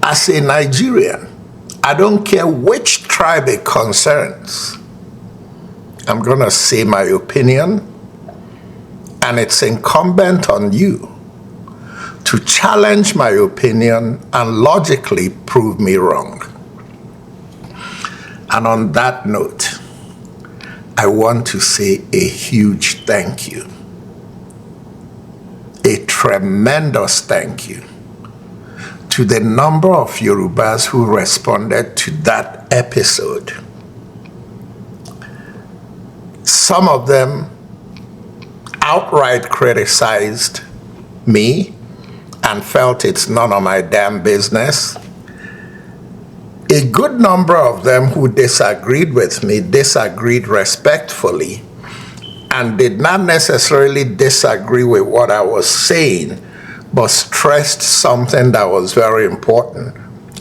as a Nigerian, I don't care which tribe it concerns. I'm going to say my opinion, and it's incumbent on you to challenge my opinion and logically prove me wrong. And on that note, I want to say a huge thank you, a tremendous thank you to the number of Yorubas who responded to that episode. Some of them outright criticized me and felt it's none of my damn business. A good number of them who disagreed with me disagreed respectfully and did not necessarily disagree with what I was saying, but stressed something that was very important,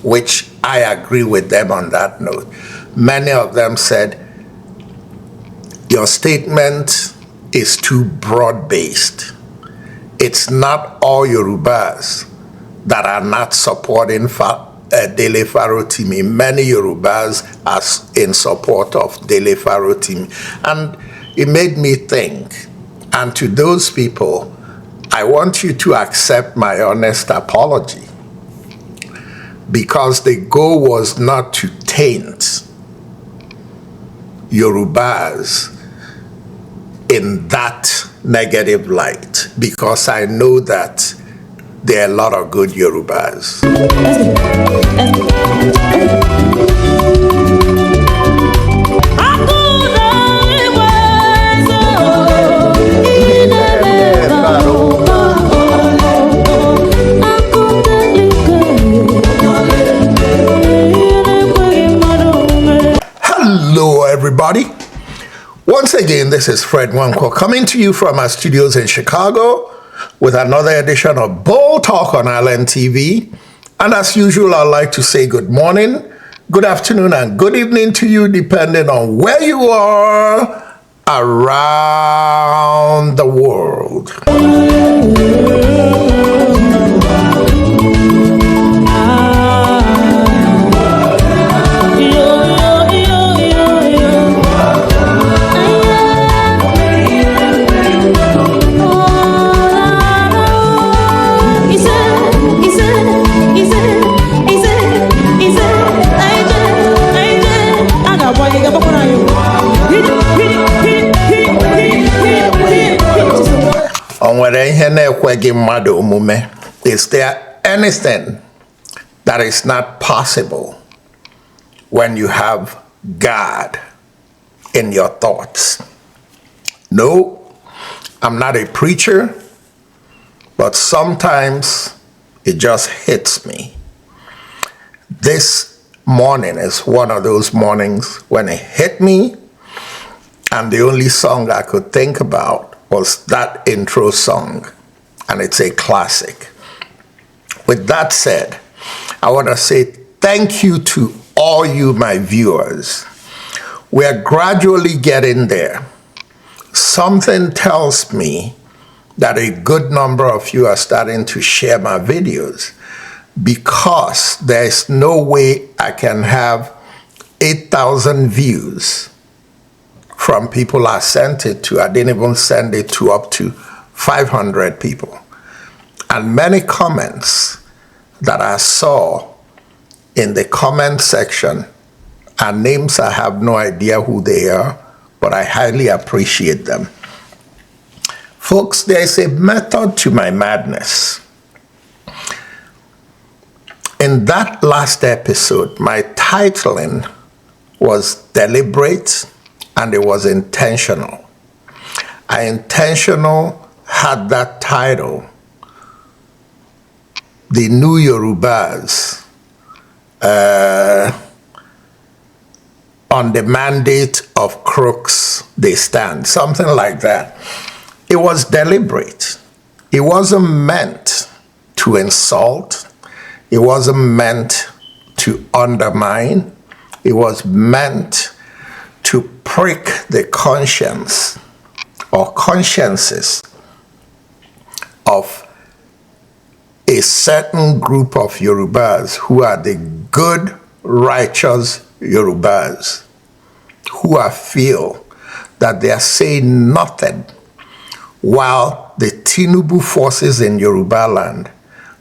which I agree with them on that note. Many of them said, your statement is too broad-based. It's not all Yorubas that are not supporting Dele Farotimi. Many Yorubas are in support of Dele Farotimi. And it made me think. And to those people, I want you to accept my honest apology, because the goal was not to taint Yorubas in that negative light, because I know that there are a lot of good Yorubas. Hello, everybody. Once again, this is Fred Wanko coming to you from our studios in Chicago with another edition of Bold Talk on Island TV. And as usual, I'd like to say good morning, good afternoon, and good evening to you, depending on where you are around the world. Is there anything that is not possible when you have God in your thoughts? No, I'm not a preacher, but sometimes it just hits me. This morning is one of those mornings when it hit me, and the only song I could think about was that intro song, and it's a classic. With that said, I want to say thank you to all you, my viewers. We're gradually getting there. Something tells me that a good number of you are starting to share my videos, because there's no way I can have 8,000 views from people I sent it to. I didn't even send it to up to 500 people. And many comments that I saw in the comment section are names I have no idea who they are, but I highly appreciate them. Folks, there's a method to my madness. In that last episode, my titling was deliberate and it was intentional. I intentional had that title, The New Yorubas, on the mandate of Crooks, they stand, something like that. It was deliberate. It wasn't meant to insult. It wasn't meant to undermine. It was meant to prick the conscience or consciences of a certain group of Yorubas who are the good, righteous Yorubas who I feel that they are saying nothing while the Tinubu forces in Yoruba land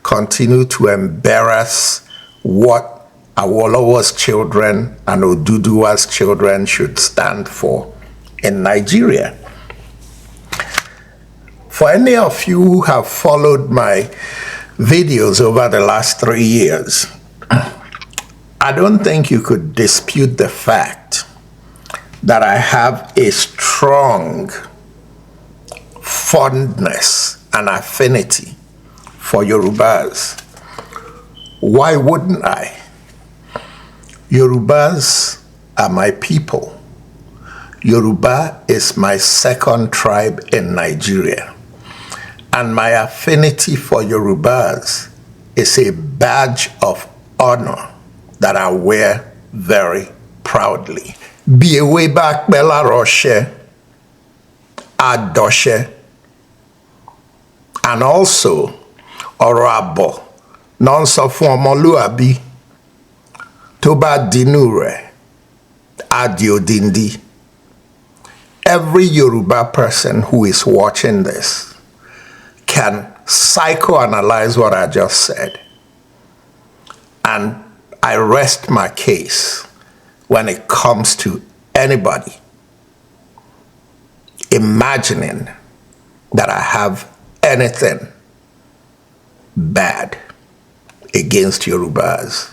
continue to embarrass what Awolowo's children and Oduduwa's children should stand for in Nigeria. For any of you who have followed my videos over the last 3 years, I don't think you could dispute the fact that I have a strong fondness and affinity for Yorubas. Why wouldn't I? Yorubas are my people. Yoruba is my second tribe in Nigeria. And my affinity for Yorubas is a badge of honor that I wear very proudly. Be away back Bella Roche, Adoshe, and also Orabo, non so Moluabi, Toba Dinure, Adio Dindi. Every Yoruba person who is watching this can psychoanalyze what I just said. And I rest my case when it comes to anybody imagining that I have anything bad against Yorubas.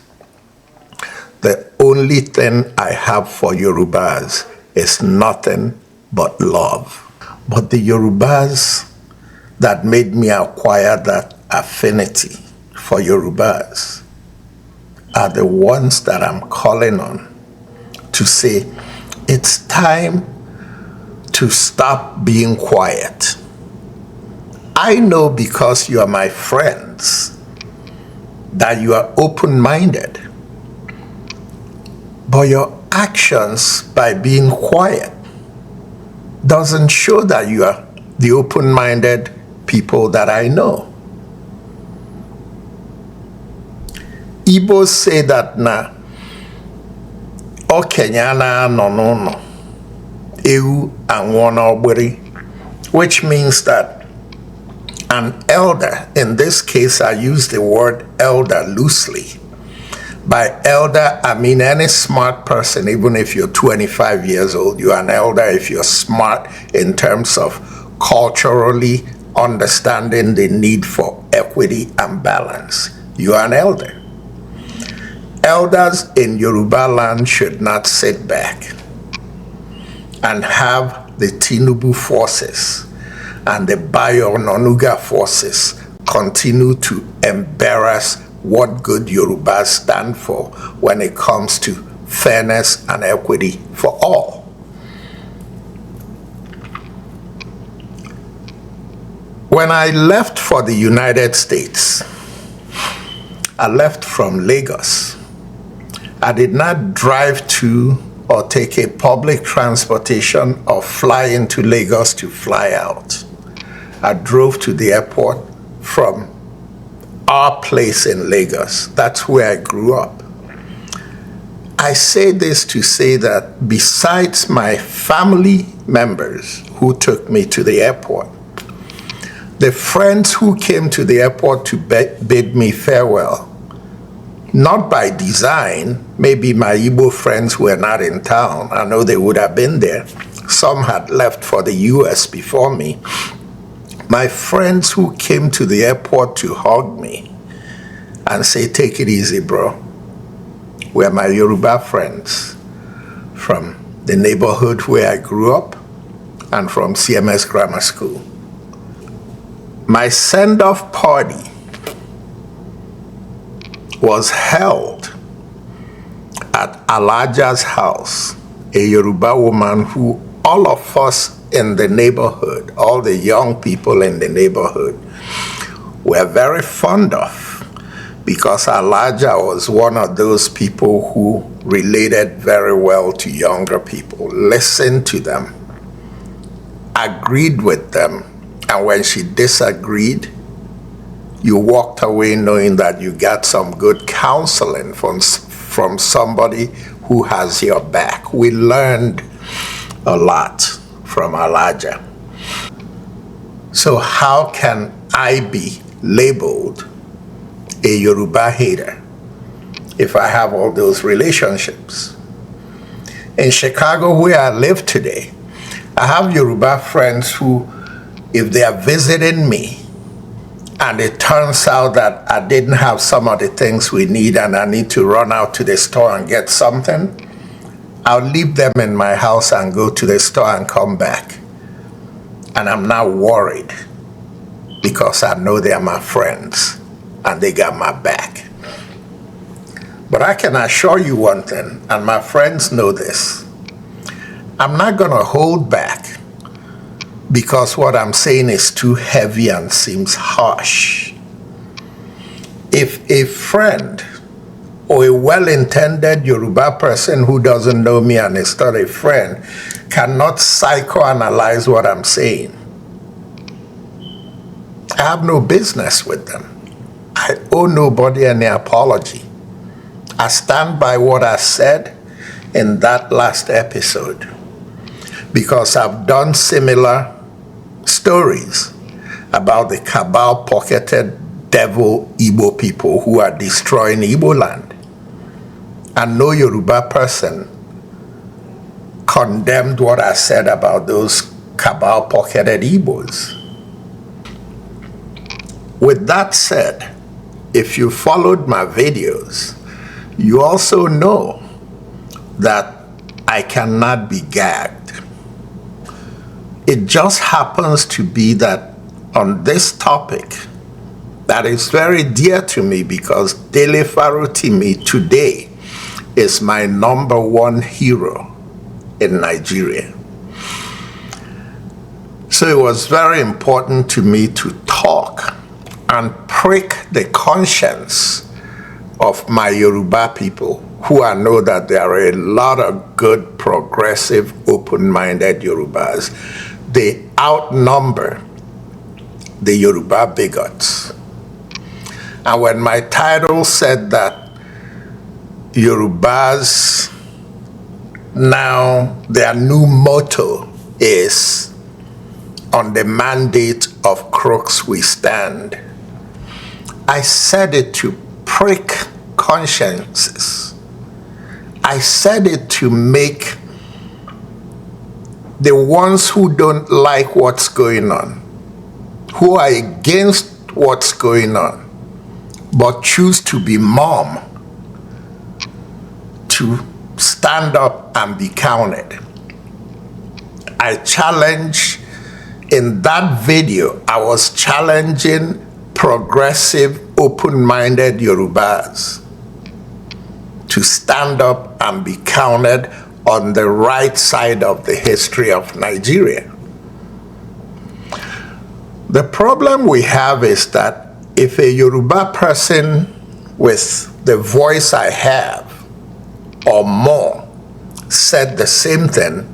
The only thing I have for Yorubas is nothing but love. But the Yorubas that made me acquire that affinity for Yorubas are the ones that I'm calling on to say, it's time to stop being quiet. I know because you are my friends that you are open-minded, but your actions by being quiet doesn't show that you are the open-minded people that I know. Igbos say that na okenyana no ewu anwona obiri, which means that an elder, in this case I use the word elder loosely. By elder, I mean any smart person. Even if you're 25 years old, you're an elder if you're smart in terms of culturally understanding the need for equity and balance. You are an elder. Elders in Yoruba land should not sit back and have the Tinubu forces and the Bayo Nonuga forces continue to embarrass what good Yorubas stand for when it comes to fairness and equity for all. When I left for the United States, I left from Lagos. I did not drive to or take a public transportation or fly into Lagos to fly out. I drove to the airport from our place in Lagos. That's where I grew up. I say this to say that besides my family members who took me to the airport, the friends who came to the airport to bid me farewell, not by design, maybe my Igbo friends were not in town. I know they would have been there. Some had left for the US before me. My friends who came to the airport to hug me and say, take it easy, bro, were my Yoruba friends from the neighborhood where I grew up and from CMS Grammar School. My send-off party was held at Alaja's house, a Yoruba woman who all of us in the neighborhood, all the young people in the neighborhood, were very fond of, because Alaja was one of those people who related very well to younger people, listened to them, agreed with them, and when she disagreed, you walked away knowing that you got some good counseling from somebody who has your back. We learned a lot from Elijah. So how can I be labeled a Yoruba hater if I have all those relationships? In Chicago, where I live today, I have Yoruba friends who, if they are visiting me and it turns out that I didn't have some of the things we need and I need to run out to the store and get something, I'll leave them in my house and go to the store and come back. And I'm not worried because I know they are my friends and they got my back. But I can assure you one thing, and my friends know this. I'm not going to hold back because what I'm saying is too heavy and seems harsh. If a friend or a well-intended Yoruba person who doesn't know me and is not a friend cannot psychoanalyze what I'm saying, I have no business with them. I owe nobody any apology. I stand by what I said in that last episode because I've done similar stories about the cabal-pocketed devil Igbo people who are destroying Igbo land. And no Yoruba person condemned what I said about those cabal-pocketed Igbos. With that said, if you followed my videos, you also know that I cannot be gagged. It just happens to be that on this topic that is very dear to me because Dele Farotimi today is my number one hero in Nigeria. So it was very important to me to talk and prick the conscience of my Yoruba people, who I know that there are a lot of good, progressive, open-minded Yorubas. They outnumber the Yoruba bigots. And when my title said that Yorubas now, their new motto is, "On the mandate of Crooks we stand," I said it to prick consciences. I said it to make the ones who don't like what's going on, who are against what's going on, but choose to be mum, to stand up and be counted. I challenge, in that video, I was challenging progressive, open-minded Yorubas to stand up and be counted on the right side of the history of Nigeria. The problem we have is that if a Yoruba person with the voice I have or more said the same thing,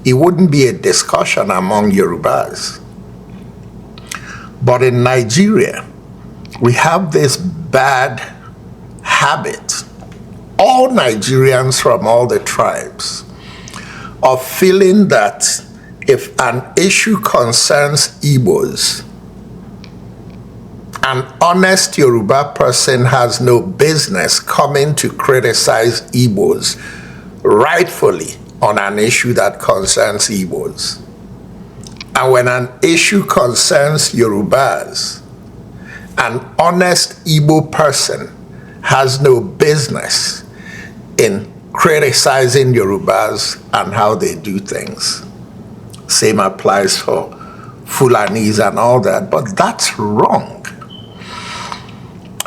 it wouldn't be a discussion among Yorubas. But in Nigeria, we have this bad habit, all Nigerians from all the tribes, of feeling that if an issue concerns Igbos, an honest Yoruba person has no business coming to criticize Igbos rightfully on an issue that concerns Igbos. And when an issue concerns Yorubas, an honest Igbo person has no business in criticizing Yorubas and how they do things. Same applies for Fulanis and all that, but that's wrong.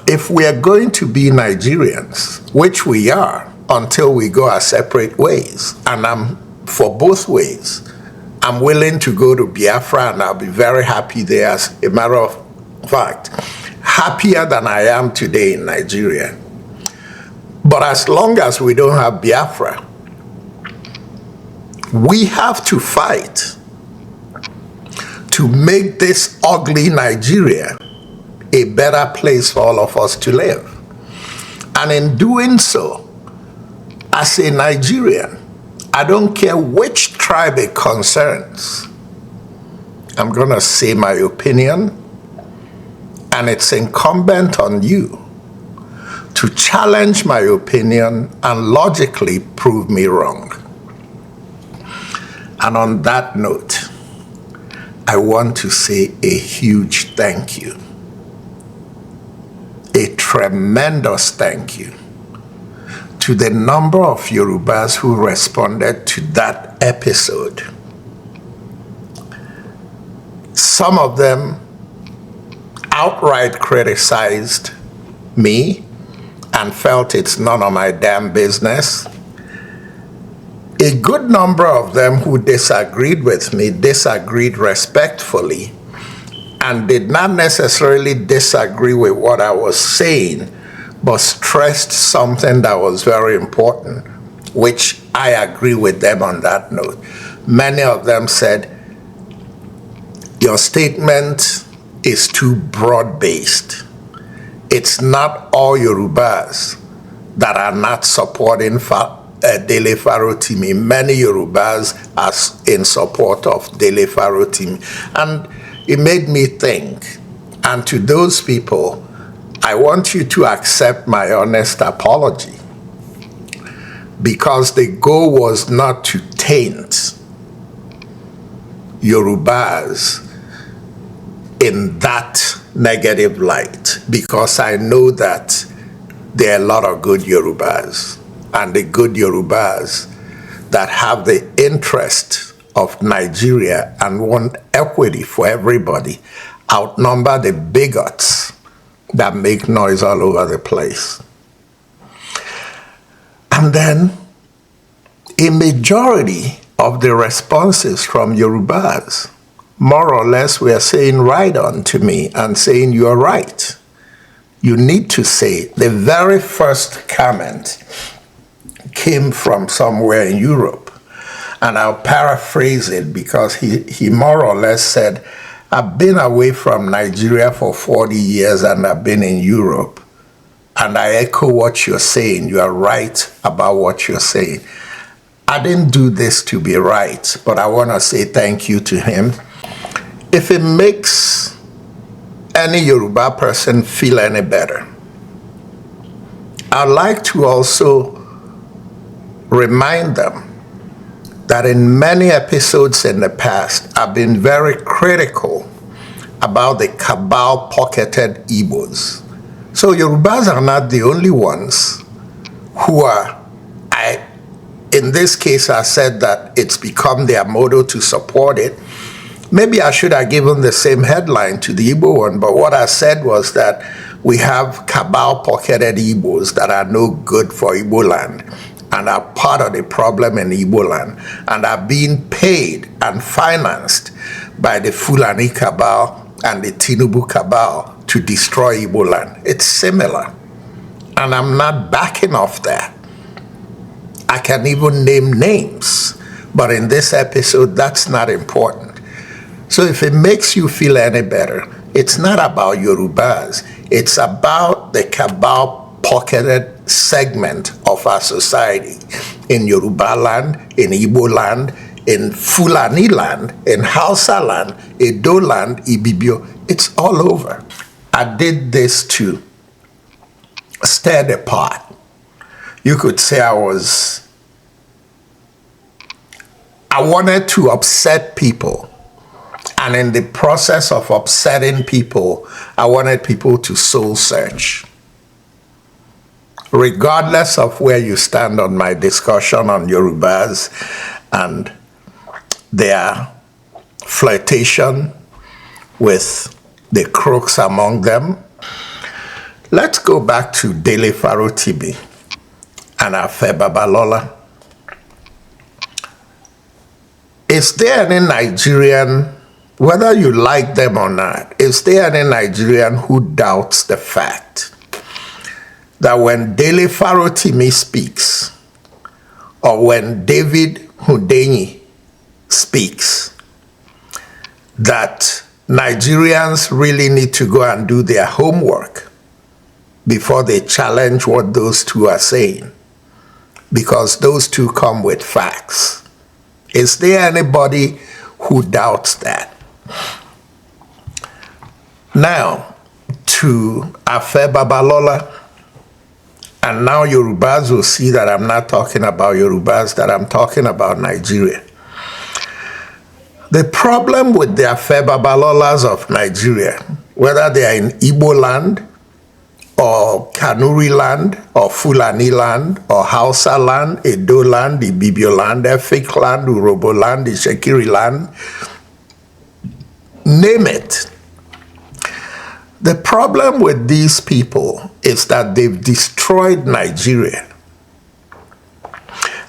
If we are going to be Nigerians, which we are until we go our separate ways, and I'm for both ways, I'm willing to go to Biafra and I'll be very happy there, as a matter of fact, happier than I am today in Nigeria. But as long as we don't have Biafra, we have to fight to make this ugly Nigeria a better place for all of us to live. And in doing so, as a Nigerian, I don't care which tribe it concerns, I'm going to say my opinion, and it's incumbent on you to challenge my opinion and logically prove me wrong. And on that note, I want to say a huge thank you, a tremendous thank you to the number of Yorubas who responded to that episode. Some of them outright criticized me and felt it's none of my damn business. A good number of them who disagreed with me disagreed respectfully and did not necessarily disagree with what I was saying, but stressed something that was very important, which I agree with them on that note. Many of them said, your statement is too broad-based. It's not all Yorubas that are not supporting Dele Farotimi. Many Yorubas are in support of Dele Farotimi. And it made me think. And to those people, I want you to accept my honest apology, because the goal was not to taint Yorubas in that negative light, because I know that there are a lot of good Yorubas, and the good Yorubas that have the interest of Nigeria and want equity for everybody outnumber the bigots that make noise all over the place. And then a majority of the responses from Yorubas, more or less, were saying right on to me and saying, you're right. You need to say. The very first comment came from somewhere in Europe. And I'll paraphrase it because he more or less said, I've been away from Nigeria for 40 years and I've been in Europe. And I echo what you're saying. You are right about what you're saying. I didn't do this to be right, but I want to say thank you to him. If it makes any Yoruba person feel any better, I'd like to also remind them that in many episodes in the past, I've been very critical about the cabal-pocketed Igbos. So Yorubas are not the only ones who are, in this case, I said that it's become their motto to support it. Maybe I should have given the same headline to the Igbo one, but what I said was that we have cabal-pocketed Igbos that are no good for Igbo land and are part of the problem in Igbo land and are being paid and financed by the Fulani cabal and the Tinubu cabal to destroy Igbo land. It's similar. And I'm not backing off that. I can even name names. But in this episode, that's not important. So if it makes you feel any better, it's not about Yorubas. It's about the cabal-pocketed segment of our society in Yoruba land, in Igbo land, in Fulani land, in Hausa land, Edo land, Ibibio. It's all over. I did this to stir the pot. You could say I wanted to upset people. And in the process of upsetting people, I wanted people to soul search. Regardless of where you stand on my discussion on Yorubas and their flirtation with the crooks among them, let's go back to Dele Farotimi and Afe Babalola. Is there any Nigerian, whether you like them or not, is there any Nigerian who doubts the fact that when Dele Farotimi speaks, or when David Hundenyi speaks, that Nigerians really need to go and do their homework before they challenge what those two are saying, because those two come with facts. Is there anybody who doubts that? Now, to Afe Babalola, and now Yorubas will see that I'm not talking about Yorubas, that I'm talking about Nigeria. The problem with the Afe Babalolas of Nigeria, whether they are in Igbo land, or Kanuri land, or Fulani land, or Hausa land, Edo land, Ibibio land, Efik land, Urobo land, Ishekiri land, name it. The problem with these people is that they've destroyed Nigeria.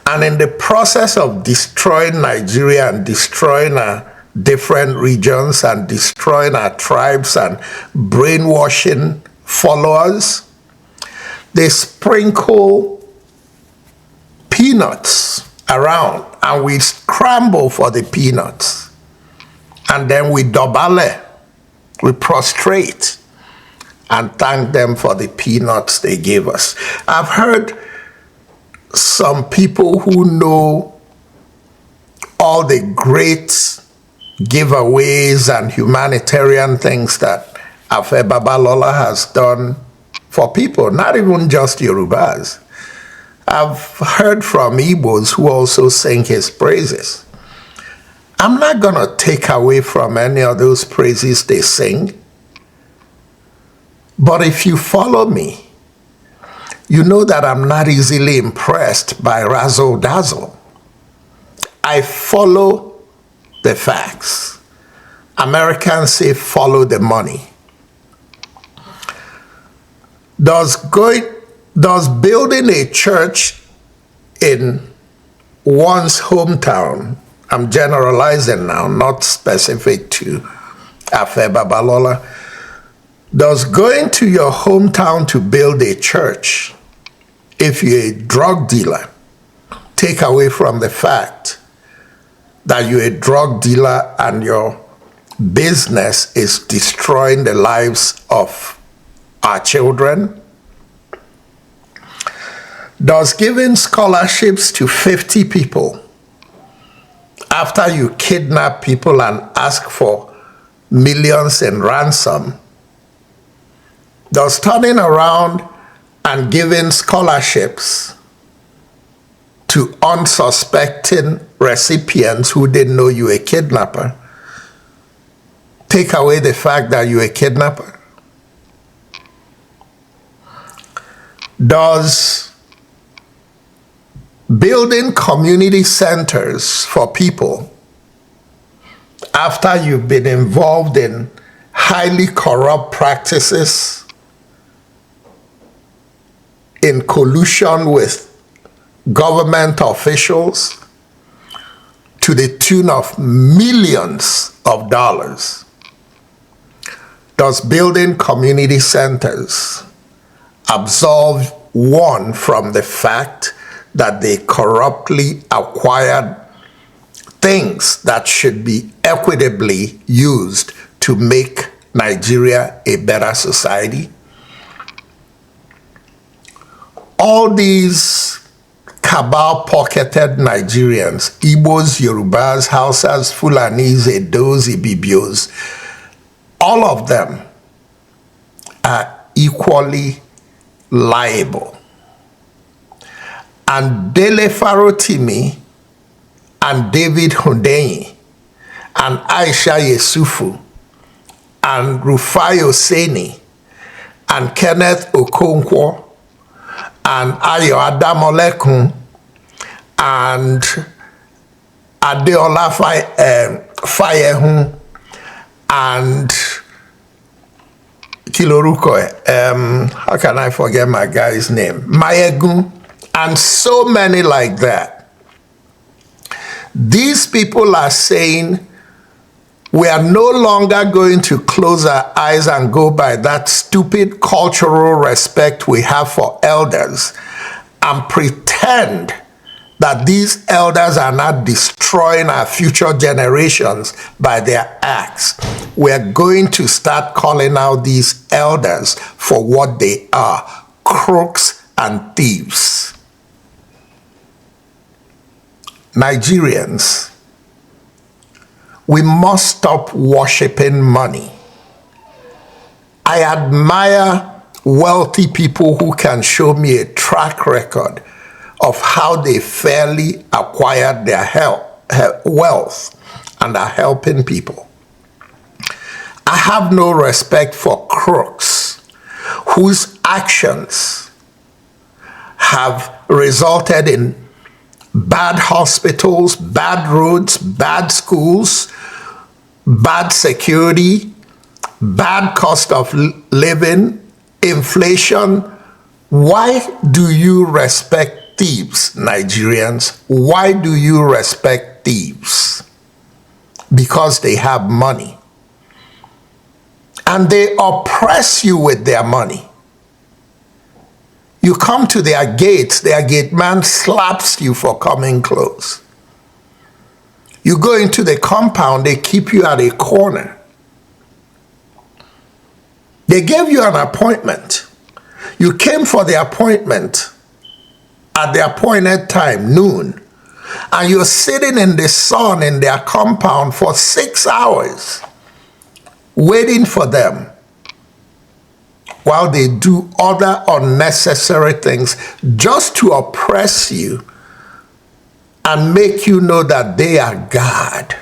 And in the process of destroying Nigeria and destroying our different regions and destroying our tribes and brainwashing followers, they sprinkle peanuts around and we scramble for the peanuts. And then we dobale, we prostrate and thank them for the peanuts they gave us. I've heard some people who know all the great giveaways and humanitarian things that Afe Babalola has done for people, not even just Yorubas. I've heard from Igbos who also sing his praises. I'm not going to take away from any of those praises they sing. But if you follow me, you know that I'm not easily impressed by razzle dazzle. I follow the facts. Americans say follow the money. Does building a church in one's hometown, I'm generalizing now, not specific to Afe Babalola, does going to your hometown to build a church, if you're a drug dealer, take away from the fact that you're a drug dealer and your business is destroying the lives of our children? Does giving scholarships to 50 people after you kidnap people and ask for millions in ransom, does turning around and giving scholarships to unsuspecting recipients who didn't know you were a kidnapper take away the fact that you're a kidnapper? Does building community centers for people after you've been involved in highly corrupt practices in collusion with government officials to the tune of millions of dollars, does building community centers absolve one from the fact that they corruptly acquired things that should be equitably used to make Nigeria a better society? All these cabal-pocketed Nigerians, Igbos, Yorubas, Hausas, Fulanis, Edos, Ibibios, all of them are equally liable. And Dele Farotimi and David Hundeyi and Aisha Yesufu and Rufai Oseni and Kenneth Okonkwo and Ayo Adamolekun and Adeola Fayehun and Kiloruko, how can I forget my guy's name? Mayegun, and so many like that. These people are saying we are no longer going to close our eyes and go by that stupid cultural respect we have for elders and pretend that these elders are not destroying our future generations by their acts, we're going to start calling out these elders for what they are: crooks and thieves. Nigerians, we must stop worshiping money. I admire wealthy people who can show me a track record of how they fairly acquired their wealth and are helping people. I have no respect for crooks whose actions have resulted in bad hospitals, bad roads, bad schools, bad security, bad cost of living, inflation. Why do you respect thieves, Nigerians? Why do you respect thieves? Because they have money. And they oppress you with their money. You come to their gates, their gate man slaps you for coming close. You go into the compound, they keep you at a corner. They gave you an appointment. You came for the appointment at the appointed time, noon, and you're sitting in the sun in their compound for 6 hours, waiting for them, while they do other unnecessary things just to oppress you and make you know that they are God.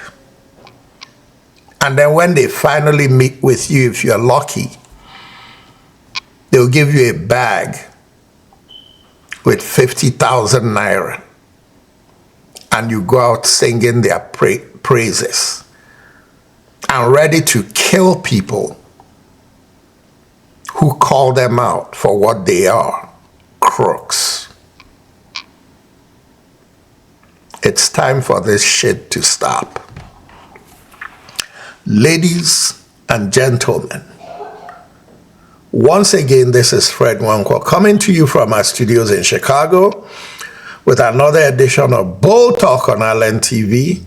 And then when they finally meet with you, if you're lucky, they'll give you a bag with 50,000 naira, and you go out singing their praises and ready to kill people who call them out for what they are: crooks. It's time for this shit to stop. Ladies and gentlemen, once again, this is Fred Nwankwo coming to you from our studios in Chicago with another edition of Bold Talk on Allen TV.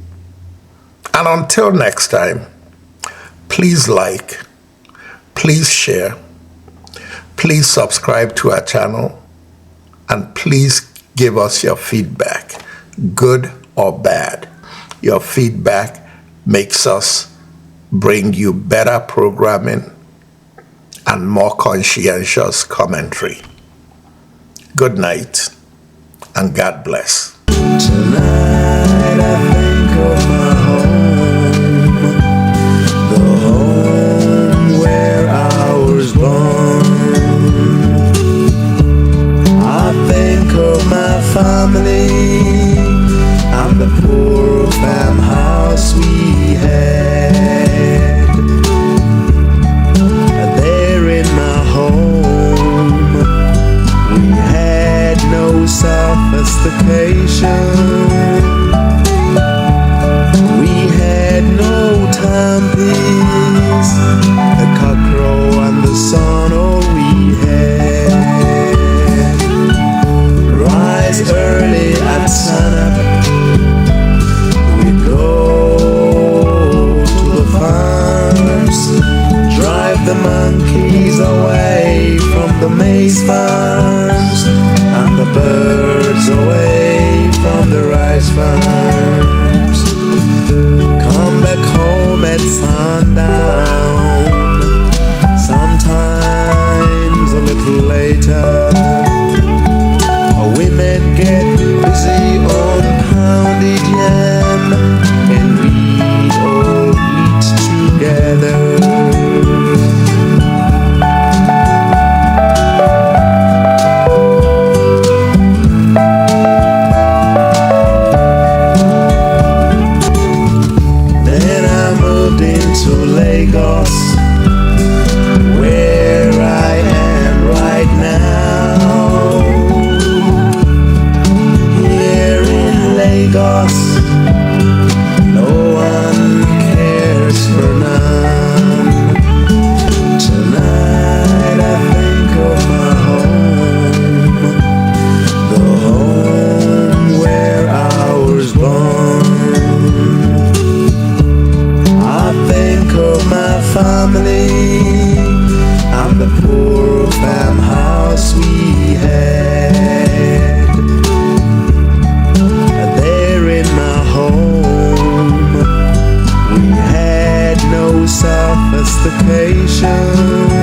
And until next time, please like, please share, please subscribe to our channel, and please give us your feedback, good or bad. Your feedback makes us bring you better programming and more conscientious commentary. Good night, and God bless. Tonight I think of my home, the home where I was born. I think of my family and the poor farmhouse we had. There in my home, we had no sophistication. We had no timepiece, the cockcrow and the sun, all we had. Rise early at sunup, we'd go to the farms, drive the monkeys away from the maize farms, and the birds away from the rice farms. Come back home at sundown, sometimes sophistication.